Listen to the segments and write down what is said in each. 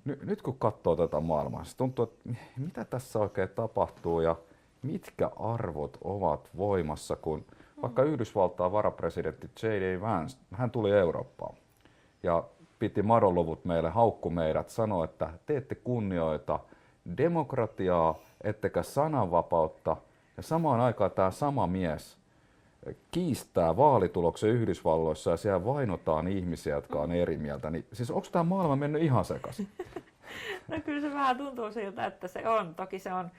Nyt kun katsoo tätä maailmaa, se tuntuu, että mitä tässä oikein tapahtuu ja mitkä arvot ovat voimassa, kun vaikka Yhdysvaltain varapresidentti J.D. Vance, hän tuli Eurooppaan ja piti madonluvut meille, haukku meidät, sanoi, että te ette kunnioita demokratiaa, ettekä sananvapautta. Ja samaan aikaan tämä sama mies kiistää vaalituloksen Yhdysvalloissa ja siellä vainotaan ihmisiä, jotka on eri mieltä. Niin, siis onko tämä maailma mennyt ihan sekaisin? No kyllä se vähän tuntuu siltä, että se on. Toki se on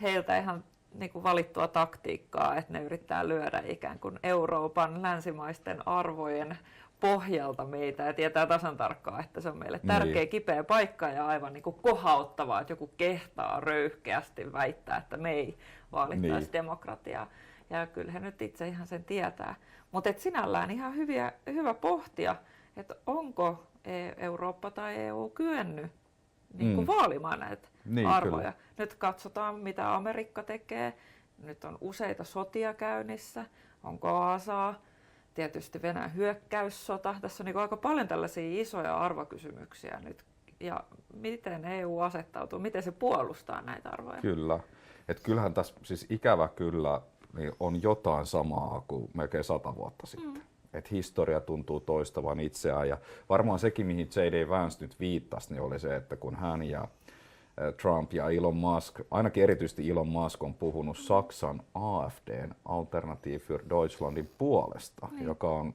heiltä ihan niin kuin valittua taktiikkaa, että ne yrittää lyödä ikään kuin Euroopan länsimaisten arvojen pohjalta meitä ja tietää tasan tarkkaan, että se on meille tärkeä, kipeä paikka ja aivan niin kuin kohauttavaa, että joku kehtaa röyhkeästi väittää, että me ei vaalittaisi demokratiaa. Ja kyllä he nyt itse ihan sen tietää. Mutta sinällään ihan hyvä pohtia, että onko Eurooppa tai EU kyennyt niin kuin vaalimaan näitä arvoja. Kyllä. Nyt katsotaan, mitä Amerikka tekee. Nyt on useita sotia käynnissä. On Gazaa, tietysti Venäjän hyökkäyssota. Tässä on niin aika paljon tällaisia isoja arvokysymyksiä nyt. Ja miten EU asettautuu, miten se puolustaa näitä arvoja? Kyllä. Et kyllähän tässä siis ikävä kyllä niin on jotain samaa kuin melkein 100 vuotta sitten. Et historia tuntuu toistavan itseään ja varmaan sekin, mihin J.D. Vance nyt viittasi, niin oli se, että kun hän ja Trump ja Elon Musk, ainakin erityisesti Elon Musk on puhunut Saksan AfDn, Alternative für Deutschlandin puolesta, joka on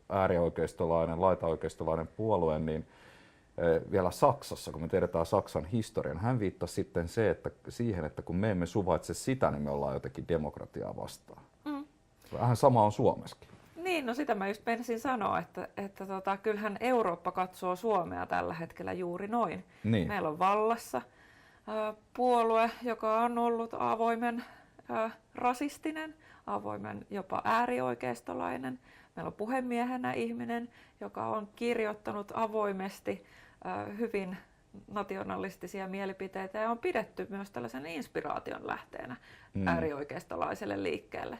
äärioikeistolainen, laitaoikeistolainen puolue, niin vielä Saksassa, kun me tiedetään Saksan historian, hän viittasi sitten siihen, että kun me emme suvaitse sitä, niin me ollaan jotenkin demokratiaa vastaan. Vähän sama on Suomessakin. Niin, no sitä mä just menisin sanoa, että kyllähän Eurooppa katsoo Suomea tällä hetkellä juuri noin. Niin. Meillä on vallassa puolue, joka on ollut avoimen rasistinen, avoimen jopa äärioikeistolainen. Meillä on puhemiehenä ihminen, joka on kirjoittanut avoimesti hyvin nationalistisia mielipiteitä ja on pidetty myös tällaisen inspiraation lähteenä äärioikeistolaiselle liikkeelle.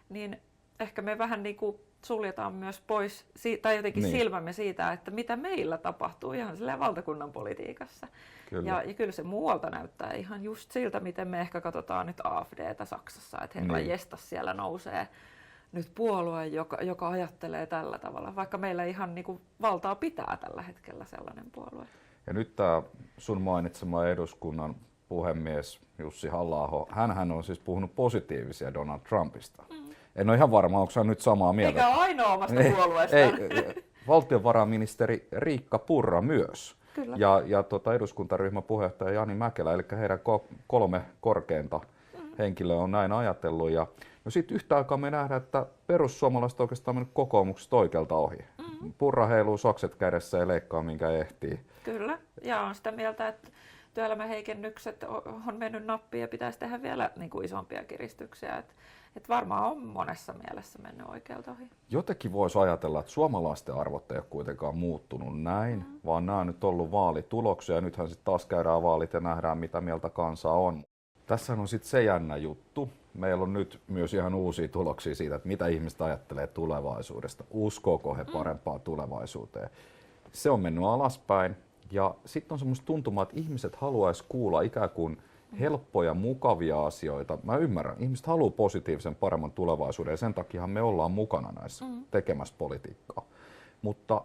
Niin ehkä me vähän niin kuin suljetaan myös pois tai jotenkin silmämme siitä, että mitä meillä tapahtuu ihan valtakunnan politiikassa. Kyllä. Ja kyllä se muualta näyttää ihan just siltä, miten me ehkä katsotaan nyt AfD:tä Saksassa, että herra jestas siellä nousee nyt puolue, joka ajattelee tällä tavalla, vaikka meillä ihan niin kuin valtaa pitää tällä hetkellä sellainen puolue. Ja nyt tämä sun mainitsema eduskunnan puhemies Jussi Halla-aho, hänhän on siis puhunut positiivisia Donald Trumpista. En ole ihan varma, onko hän nyt samaa mieltä. Eikä ainoa omasta puolueesta. Valtiovarainministeri Riikka Purra myös. Kyllä. Ja eduskuntaryhmän puheenjohtaja Jani Mäkelä, eli heidän 3 korkeinta henkilöä on näin ajatellut. Ja no sitten yhtä aikaa me nähdään, että perussuomalaiset oikeastaan mennyt kokoomuksesta oikealta ohi. Purra heiluu sokset kädessä ja leikkaa minkä ehtii. Kyllä, ja on sitä mieltä, että työelämäheikennykset on mennyt nappiin ja pitäisi tehdä vielä niin kuin isompia kiristyksiä. Että varmaan on monessa mielessä mennyt oikealta ohi. Jotenkin voisi ajatella, että suomalaisten arvot ei ole kuitenkaan muuttunut näin, vaan nämä on nyt ollut vaalituloksia ja nythän sitten taas käydään vaalit ja nähdään, mitä mieltä kansa on. Tässä on sitten se jännä juttu. Meillä on nyt myös ihan uusia tuloksia siitä, että mitä ihmiset ajattelee tulevaisuudesta. Uskooko he parempaan tulevaisuuteen? Se on mennyt alaspäin ja sitten on semmoista tuntumaa, että ihmiset haluaisi kuulla ikään kuin helppoja, mukavia asioita. Mä ymmärrän, ihmiset haluaa positiivisen, paremman tulevaisuuden ja sen takia me ollaan mukana näissä tekemässä politiikkaa. Mutta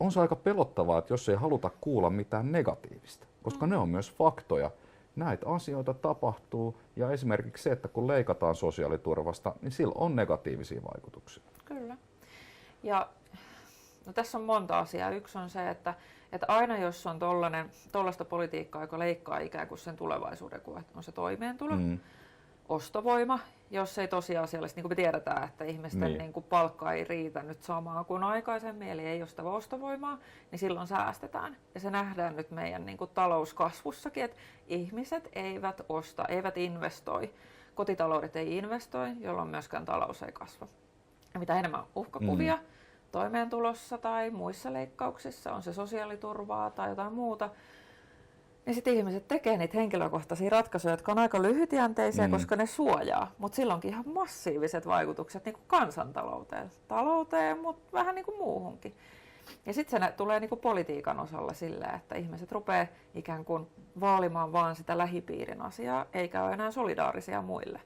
on se aika pelottavaa, että jos ei haluta kuulla mitään negatiivista, koska ne on myös faktoja. Näitä asioita tapahtuu ja esimerkiksi se, että kun leikataan sosiaaliturvasta, niin sillä on negatiivisia vaikutuksia. Kyllä. Ja no, tässä on monta asiaa. Yksi on se, että aina jos on tollaista politiikkaa, joka leikkaa ikään kuin sen tulevaisuuden, kun on se toimeentulo, ostovoima, jos ei tosiasiallisesti, niin kuin me tiedetään, että ihmisten niin kuin palkka ei riitä nyt samaan kuin aikaisemmin, eli ei ole sitä ostovoimaa, niin silloin säästetään. Ja se nähdään nyt meidän niin kuin talouskasvussakin, että ihmiset eivät osta, eivät investoi. Kotitaloudet ei investoi, jolloin myöskään talous ei kasva. Ja mitä enemmän uhkakuvia toimeentulossa tai muissa leikkauksissa, on se sosiaaliturvaa tai jotain muuta, niin sitten ihmiset tekee niitä henkilökohtaisia ratkaisuja, jotka on aika lyhytjänteisiä, koska ne suojaa. Mutta sillä onkin ihan massiiviset vaikutukset niin kuin kansantalouteen, mutta vähän niin kuin muuhunkin. Ja sitten se tulee niinku politiikan osalla silleen, että ihmiset rupeaa ikään kuin vaalimaan vaan sitä lähipiirin asiaa, eikä ole enää solidaarisia muille.